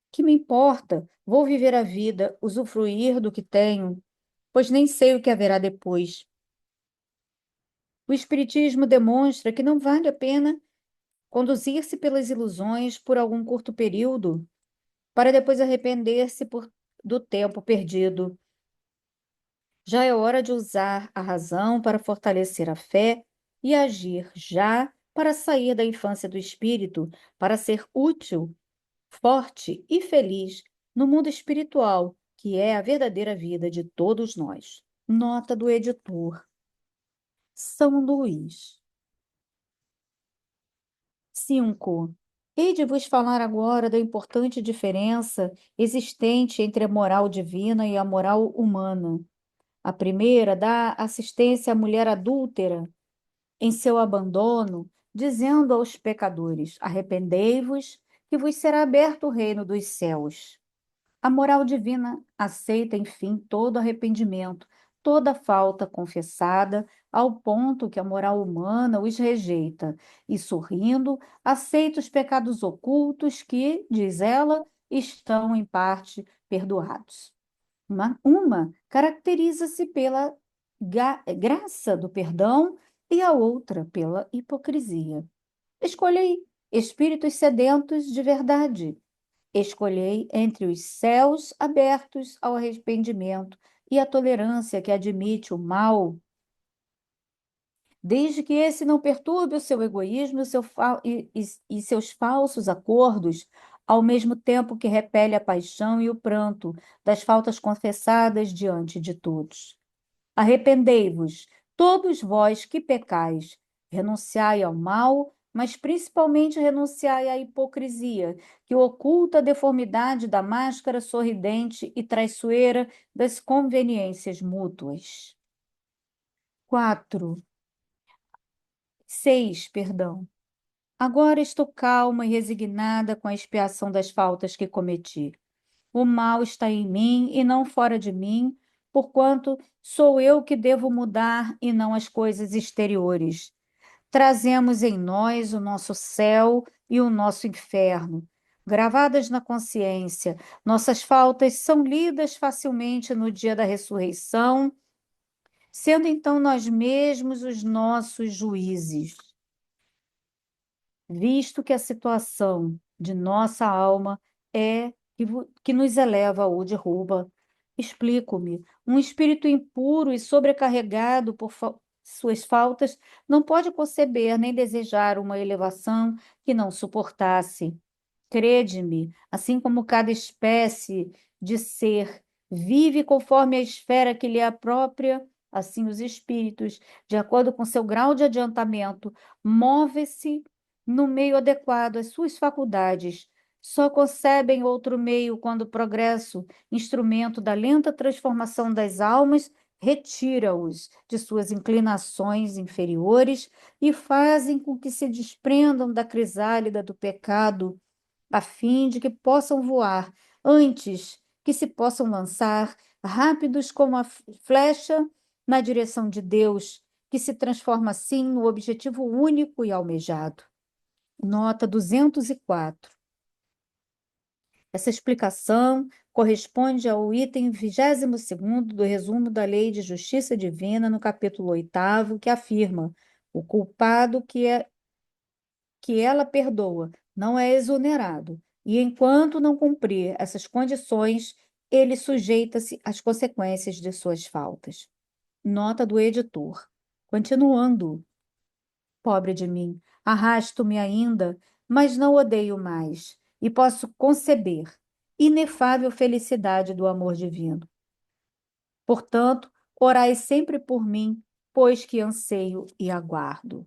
que me importa? Vou viver a vida, usufruir do que tenho, pois nem sei o que haverá depois. O Espiritismo demonstra que não vale a pena conduzir-se pelas ilusões por algum curto período, para depois arrepender-se do tempo perdido. Já é hora de usar a razão para fortalecer a fé e agir já para sair da infância do espírito, para ser útil, forte e feliz no mundo espiritual, que é a verdadeira vida de todos nós. Nota do editor. São Luís. 5. Hei de vos falar agora da importante diferença existente entre a moral divina e a moral humana. A primeira dá assistência à mulher adúltera em seu abandono, dizendo aos pecadores: arrependei-vos, que vos será aberto o reino dos céus. A moral divina aceita, enfim, todo arrependimento, toda falta confessada, ao ponto que a moral humana os rejeita, e, sorrindo, aceita os pecados ocultos que, diz ela, estão em parte perdoados. Uma caracteriza-se pela graça do perdão e a outra pela hipocrisia. Escolhei espíritos sedentos de verdade. Escolhei entre os céus abertos ao arrependimento e a tolerância que admite o mal, desde que esse não perturbe o seu egoísmo e seus falsos acordos, ao mesmo tempo que repele a paixão e o pranto das faltas confessadas diante de todos. Arrependei-vos, todos vós que pecais, renunciai ao mal, mas principalmente renunciai à hipocrisia, que oculta a deformidade da máscara sorridente e traiçoeira das conveniências mútuas. 4. 6, perdão. Agora estou calma e resignada com a expiação das faltas que cometi. O mal está em mim e não fora de mim, porquanto sou eu que devo mudar e não as coisas exteriores. Trazemos em nós o nosso céu e o nosso inferno. Gravadas na consciência, nossas faltas são lidas facilmente no dia da ressurreição, sendo então nós mesmos os nossos juízes. Visto que a situação de nossa alma é que nos eleva ou derruba. Explico-me. Um espírito impuro e sobrecarregado por suas faltas não pode conceber nem desejar uma elevação que não suportasse. Crede-me, assim como cada espécie de ser vive conforme a esfera que lhe é própria, assim os espíritos, de acordo com seu grau de adiantamento, move-se no meio adequado às suas faculdades. Só concebem outro meio quando o progresso, instrumento da lenta transformação das almas, retira-os de suas inclinações inferiores e fazem com que se desprendam da crisálida do pecado a fim de que possam voar antes que se possam lançar, rápidos como a flecha, na direção de Deus, que se transforma assim no objetivo único e almejado. Nota 204. Essa explicação corresponde ao item 22º do resumo da Lei de Justiça Divina, no capítulo 8º, que afirma: o culpado que ela perdoa não é exonerado, e enquanto não cumprir essas condições, ele sujeita-se às consequências de suas faltas. Nota do editor. Continuando, pobre de mim, arrasto-me ainda, mas não odeio mais, e posso conceber inefável felicidade do amor divino. Portanto, orai sempre por mim, pois que anseio e aguardo.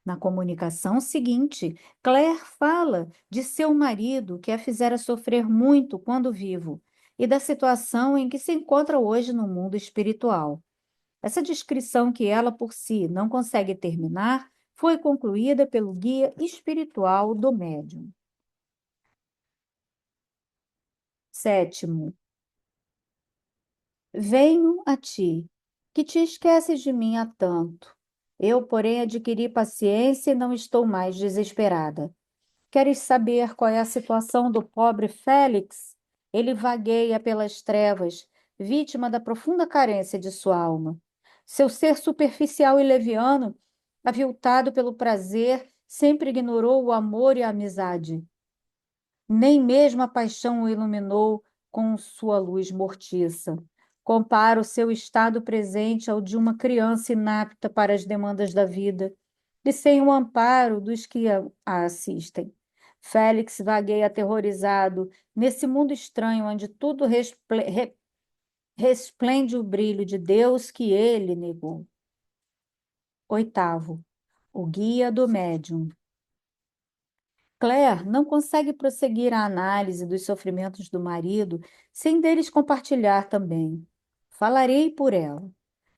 Na comunicação seguinte, Claire fala de seu marido que a fizera sofrer muito quando vivo e da situação em que se encontra hoje no mundo espiritual. Essa descrição, que ela por si não consegue terminar, foi concluída pelo guia espiritual do médium. 7. Venho a ti, que te esqueces de mim há tanto. Eu, porém, adquiri paciência e não estou mais desesperada. Queres saber qual é a situação do pobre Félix? Ele vagueia pelas trevas, vítima da profunda carência de sua alma. Seu ser superficial e leviano, aviltado pelo prazer, sempre ignorou o amor e a amizade. Nem mesmo a paixão o iluminou com sua luz mortiça. Compara o seu estado presente ao de uma criança inapta para as demandas da vida, e sem o amparo dos que a assistem. Félix vagueia aterrorizado nesse mundo estranho onde tudo resplende o brilho de Deus que ele negou. 8. O guia do médium. Claire não consegue prosseguir a análise dos sofrimentos do marido sem deles compartilhar também. Falarei por ela.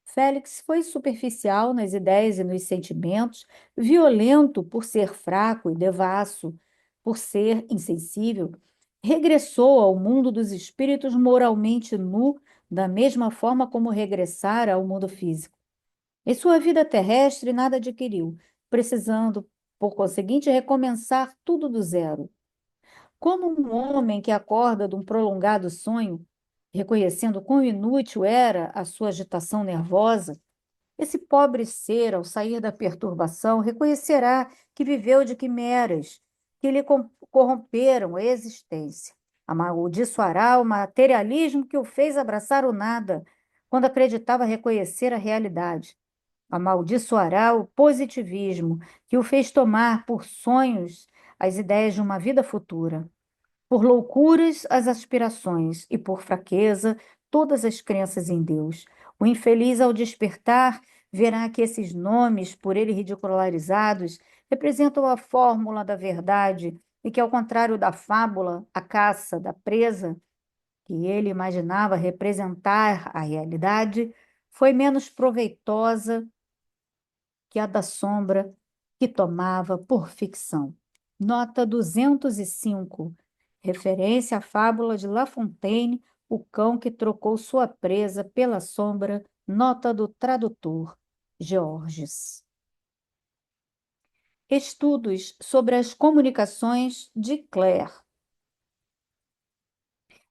Félix foi superficial nas ideias e nos sentimentos, violento por ser fraco e devasso, por ser insensível, regressou ao mundo dos espíritos moralmente nu, da mesma forma como regressara ao mundo físico. Em sua vida terrestre, nada adquiriu, precisando, por conseguinte, recomeçar tudo do zero. Como um homem que acorda de um prolongado sonho, reconhecendo quão inútil era a sua agitação nervosa, esse pobre ser, ao sair da perturbação, reconhecerá que viveu de quimeras, que lhe corromperam a existência. Amaldiçoará o materialismo que o fez abraçar o nada, quando acreditava reconhecer a realidade. Amaldiçoará o positivismo que o fez tomar por sonhos as ideias de uma vida futura. Por loucuras, as aspirações, e por fraqueza, todas as crenças em Deus. O infeliz, ao despertar, verá que esses nomes, por ele ridicularizados, representam a fórmula da verdade e que, ao contrário da fábula, a caça da presa, que ele imaginava representar a realidade, foi menos proveitosa que a da sombra que tomava por ficção. Nota 205, referência à fábula de La Fontaine, O cão que trocou sua presa pela sombra, nota do tradutor, Georges. Estudos sobre as comunicações de Claire.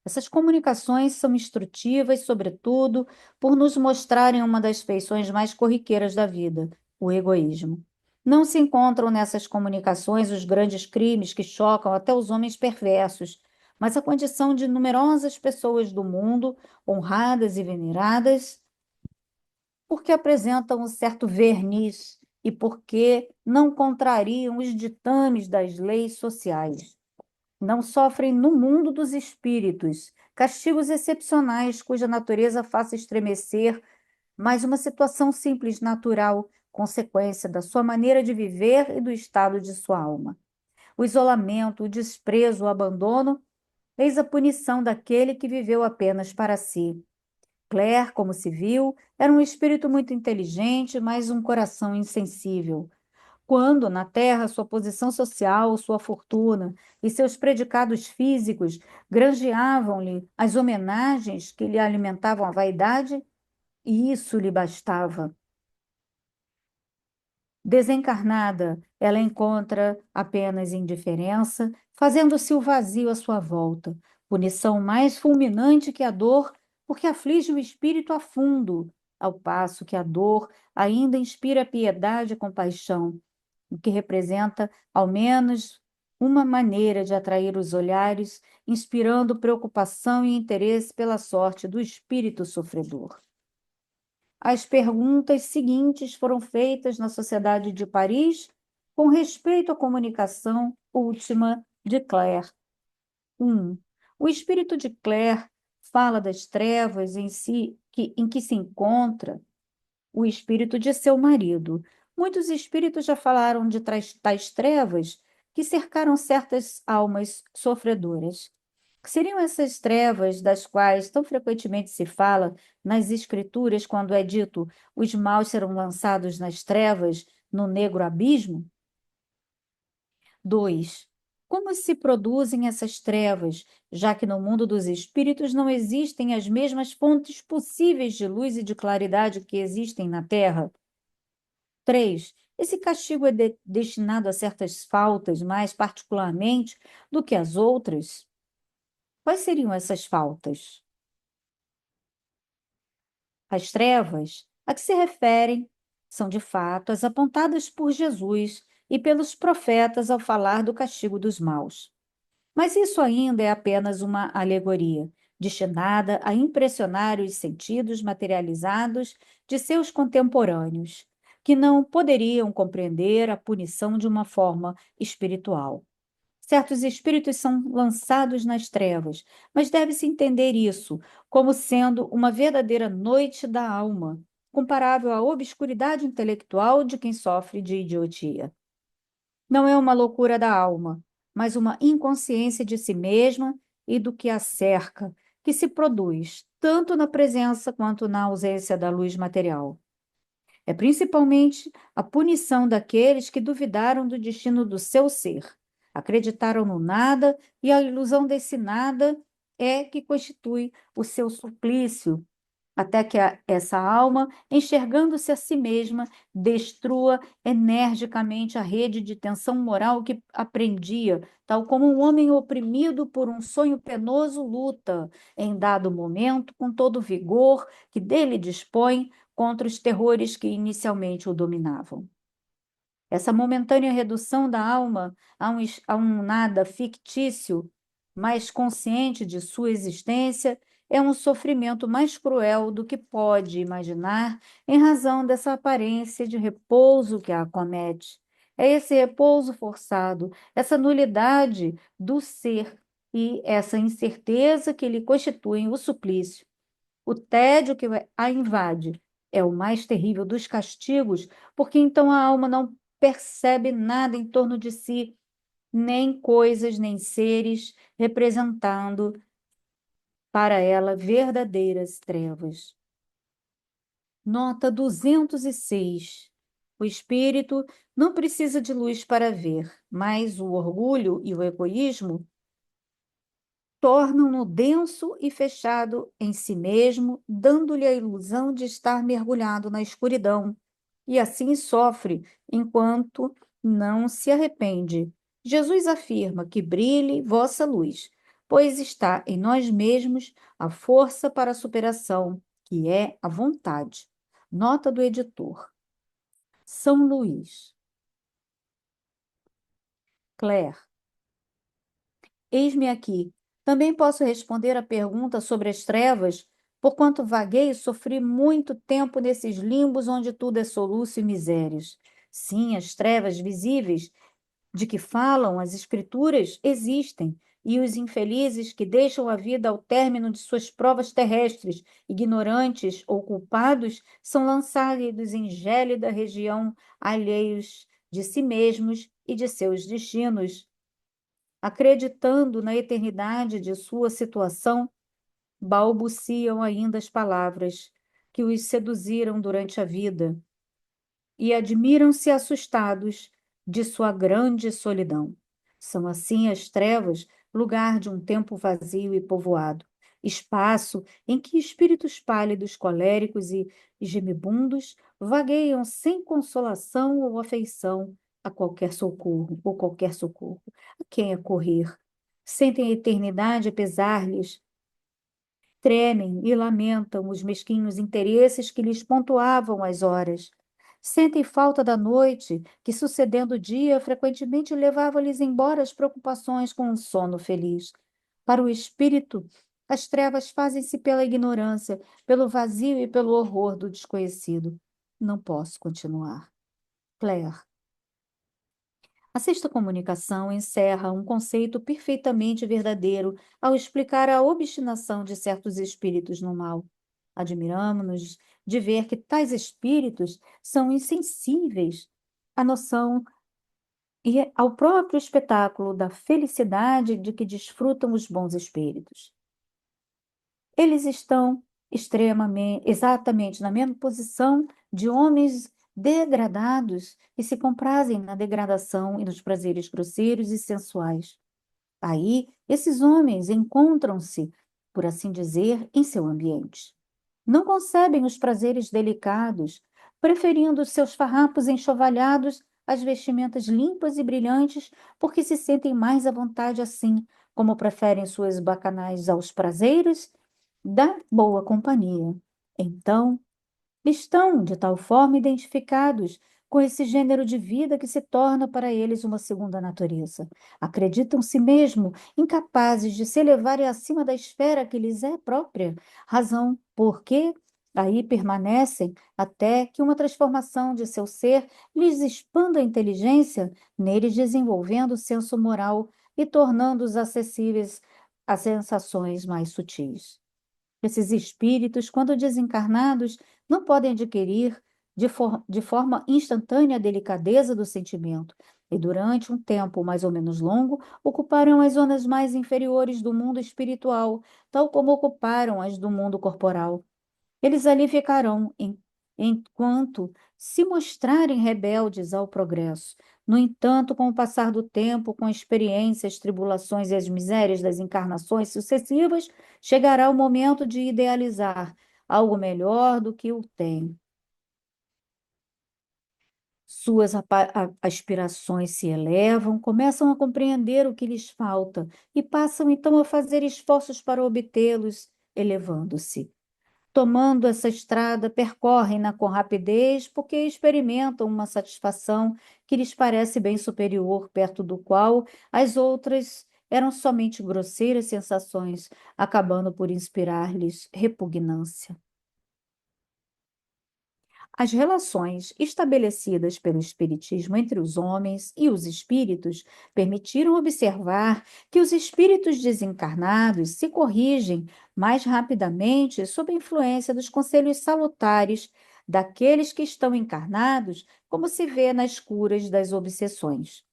Essas comunicações são instrutivas, sobretudo, por nos mostrarem uma das feições mais corriqueiras da vida, o egoísmo. Não se encontram nessas comunicações os grandes crimes que chocam até os homens perversos, mas a condição de numerosas pessoas do mundo, honradas e veneradas, porque apresentam um certo verniz e porque não contrariam os ditames das leis sociais. Não sofrem no mundo dos espíritos castigos excepcionais cuja natureza faça estremecer, mas uma situação simples, natural, consequência da sua maneira de viver e do estado de sua alma. O isolamento, o desprezo, o abandono, eis a punição daquele que viveu apenas para si. Claire, como se viu, era um espírito muito inteligente, mas um coração insensível. Quando, na terra, sua posição social, sua fortuna e seus predicados físicos granjeavam-lhe as homenagens que lhe alimentavam a vaidade, e isso lhe bastava. Desencarnada, ela encontra apenas indiferença, fazendo-se o vazio à sua volta, punição mais fulminante que a dor, porque aflige o espírito a fundo, ao passo que a dor ainda inspira piedade e compaixão, o que representa, ao menos, uma maneira de atrair os olhares, inspirando preocupação e interesse pela sorte do espírito sofredor. As perguntas seguintes foram feitas na Sociedade de Paris com respeito à comunicação última de Claire. 1. O espírito de Claire fala das trevas em que se encontra o espírito de seu marido. Muitos espíritos já falaram de tais trevas que cercaram certas almas sofredoras. Seriam essas trevas das quais tão frequentemente se fala nas Escrituras quando é dito os maus serão lançados nas trevas, no negro abismo? 2. Como se produzem essas trevas, já que no mundo dos espíritos não existem as mesmas fontes possíveis de luz e de claridade que existem na Terra? 3. Esse castigo é destinado a certas faltas, mais particularmente do que às outras? Quais seriam essas faltas? As trevas a que se referem são, de fato, as apontadas por Jesus e pelos profetas ao falar do castigo dos maus. Mas isso ainda é apenas uma alegoria, destinada a impressionar os sentidos materializados de seus contemporâneos, que não poderiam compreender a punição de uma forma espiritual. Certos espíritos são lançados nas trevas, mas deve-se entender isso como sendo uma verdadeira noite da alma, comparável à obscuridade intelectual de quem sofre de idiotia. Não é uma loucura da alma, mas uma inconsciência de si mesma e do que a cerca, que se produz tanto na presença quanto na ausência da luz material. É principalmente a punição daqueles que duvidaram do destino do seu ser, acreditaram no nada, e a ilusão desse nada é que constitui o seu suplício, até que essa alma, enxergando-se a si mesma, destrua energicamente a rede de tensão moral que aprendia, tal como um homem oprimido por um sonho penoso luta, em dado momento, com todo o vigor que dele dispõe, contra os terrores que inicialmente o dominavam. Essa momentânea redução da alma a um nada fictício, mais consciente de sua existência, é um sofrimento mais cruel do que pode imaginar em razão dessa aparência de repouso que a acomete. É esse repouso forçado, essa nulidade do ser e essa incerteza que lhe constituem o suplício. O tédio que a invade é o mais terrível dos castigos, porque então a alma não percebe nada em torno de si, nem coisas, nem seres, representando para ela verdadeiras trevas. Nota 206. O espírito não precisa de luz para ver, mas o orgulho e o egoísmo tornam-no denso e fechado em si mesmo, dando-lhe a ilusão de estar mergulhado na escuridão, e assim sofre enquanto não se arrepende. Jesus afirma que brilhe vossa luz, pois está em nós mesmos a força para a superação, que é a vontade. Nota do editor. São Luís. Claire. Eis-me aqui. Também posso responder à pergunta sobre as trevas, porquanto vaguei e sofri muito tempo nesses limbos onde tudo é soluço e misérias. Sim, as trevas visíveis de que falam as Escrituras existem, e os infelizes que deixam a vida ao término de suas provas terrestres, ignorantes ou culpados, são lançados em gélida região, alheios de si mesmos e de seus destinos. Acreditando na eternidade de sua situação, balbuciam ainda as palavras que os seduziram durante a vida e admiram-se assustados de sua grande solidão. São assim as trevas, lugar de um tempo vazio e povoado, espaço em que espíritos pálidos, coléricos e gemibundos vagueiam sem consolação ou afeição a qualquer socorro, ou qualquer socorro. A quem acorrer? Sentem a eternidade pesar-lhes, tremem e lamentam os mesquinhos interesses que lhes pontuavam as horas. Sentem falta da noite, que, sucedendo o dia, frequentemente levava-lhes embora as preocupações com um sono feliz. Para o espírito, as trevas fazem-se pela ignorância, pelo vazio e pelo horror do desconhecido. Não posso continuar. Claire. A sexta comunicação encerra um conceito perfeitamente verdadeiro ao explicar a obstinação de certos espíritos no mal. Admiramos-nos de ver que tais espíritos são insensíveis à noção e ao próprio espetáculo da felicidade de que desfrutam os bons espíritos. Eles estão exatamente na mesma posição de homens degradados que se comprazem na degradação e nos prazeres grosseiros e sensuais. Aí, esses homens encontram-se, por assim dizer, em seu ambiente. Não concebem os prazeres delicados, preferindo seus farrapos enxovalhados às vestimentas limpas e brilhantes, porque se sentem mais à vontade assim, como preferem suas bacanais aos prazeres da boa companhia. Então, estão de tal forma identificados com esse gênero de vida que se torna para eles uma segunda natureza. Acreditam-se mesmo incapazes de se elevarem acima da esfera que lhes é própria, razão porque aí permanecem até que uma transformação de seu ser lhes expanda a inteligência, neles desenvolvendo o senso moral e tornando-os acessíveis a sensações mais sutis. Esses espíritos, quando desencarnados, não podem adquirir de forma instantânea a delicadeza do sentimento, e durante um tempo mais ou menos longo, ocuparão as zonas mais inferiores do mundo espiritual, tal como ocuparam as do mundo corporal. Eles ali ficarão enquanto se mostrarem rebeldes ao progresso. No entanto, com o passar do tempo, com experiências, tribulações e as misérias das encarnações sucessivas, chegará o momento de idealizar algo melhor do que o tem. Suas aspirações se elevam, começam a compreender o que lhes falta e passam então a fazer esforços para obtê-los, elevando-se. Tomando essa estrada, percorrem-na com rapidez, porque experimentam uma satisfação que lhes parece bem superior, perto do qual as outras eram somente grosseiras sensações, acabando por inspirar-lhes repugnância. As relações estabelecidas pelo Espiritismo entre os homens e os espíritos permitiram observar que os espíritos desencarnados se corrigem mais rapidamente sob a influência dos conselhos salutares daqueles que estão encarnados, como se vê nas curas das obsessões.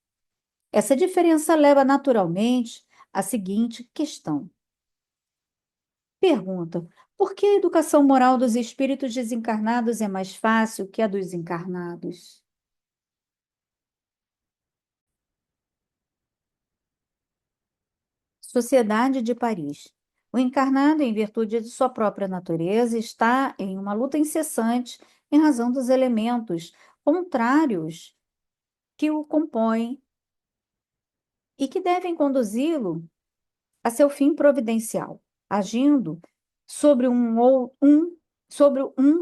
Essa diferença leva naturalmente à seguinte questão. Pergunta: por que a educação moral dos espíritos desencarnados é mais fácil que a dos encarnados? Sociedade de Paris. O encarnado, em virtude de sua própria natureza, está em uma luta incessante em razão dos elementos contrários que o compõem e que devem conduzi-lo a seu fim providencial, agindo sobre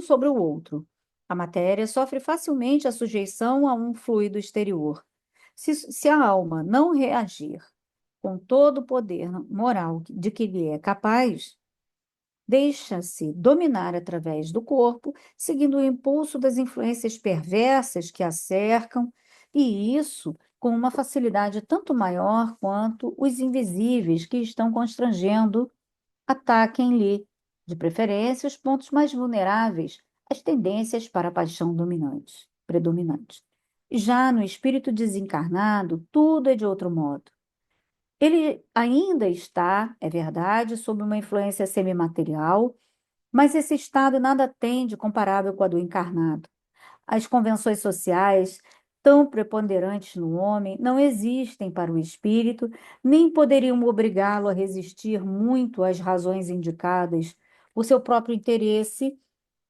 sobre o outro. A matéria sofre facilmente a sujeição a um fluido exterior. Se a alma não reagir com todo o poder moral de que lhe é capaz, deixa-se dominar através do corpo, seguindo o impulso das influências perversas que a cercam, e isso com uma facilidade tanto maior quanto os invisíveis que estão constrangendo ataquem-lhe, de preferência, os pontos mais vulneráveis, as tendências para a paixão predominante. Já no espírito desencarnado, tudo é de outro modo. Ele ainda está, é verdade, sob uma influência semimaterial, mas esse estado nada tem de comparável com a do encarnado. As convenções sociais, tão preponderantes no homem, não existem para o espírito, nem poderiam obrigá-lo a resistir muito às razões indicadas por seu próprio interesse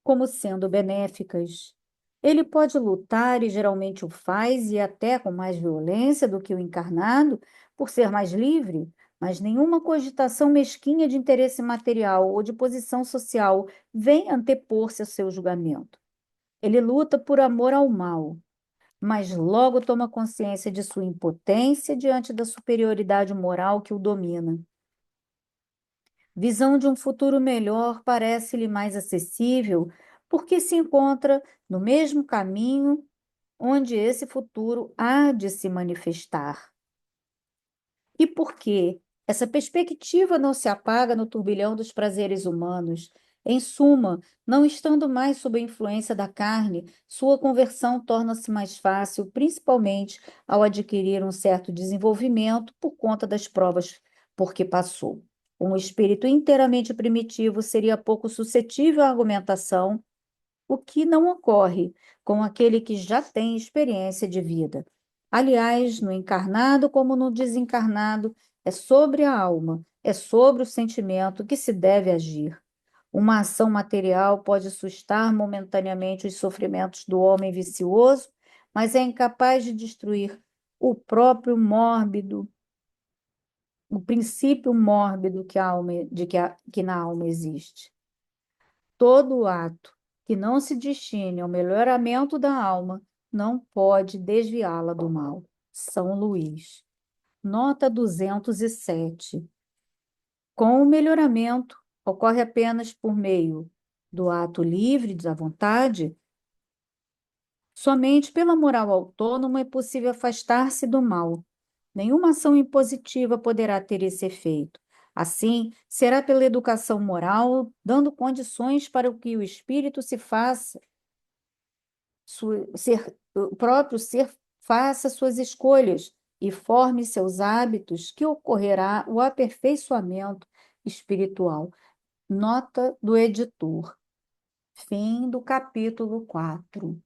como sendo benéficas. Ele pode lutar, e geralmente o faz, e até com mais violência do que o encarnado, por ser mais livre, mas nenhuma cogitação mesquinha de interesse material ou de posição social vem antepor-se ao seu julgamento. Ele luta por amor ao mal, mas logo toma consciência de sua impotência diante da superioridade moral que o domina. Visão de um futuro melhor parece-lhe mais acessível, porque se encontra no mesmo caminho onde esse futuro há de se manifestar. E por que essa perspectiva não se apaga no turbilhão dos prazeres humanos? Em suma, não estando mais sob a influência da carne, sua conversão torna-se mais fácil, principalmente ao adquirir um certo desenvolvimento por conta das provas por que passou. Um espírito inteiramente primitivo seria pouco suscetível à argumentação, o que não ocorre com aquele que já tem experiência de vida. Aliás, no encarnado como no desencarnado, é sobre a alma, é sobre o sentimento que se deve agir. Uma ação material pode sustar momentaneamente os sofrimentos do homem vicioso, mas é incapaz de destruir o próprio mórbido, o princípio mórbido que a alma, que na alma existe. Todo ato que não se destine ao melhoramento da alma não pode desviá-la do mal. São Luís. Nota 207. Com o melhoramento, ocorre apenas por meio do ato livre da vontade, somente pela moral autônoma é possível afastar-se do mal. Nenhuma ação impositiva poderá ter esse efeito. Assim, será pela educação moral, dando condições para que o espírito se faça, o próprio ser faça suas escolhas e forme seus hábitos, que ocorrerá o aperfeiçoamento espiritual. Nota do editor. Fim do capítulo 4.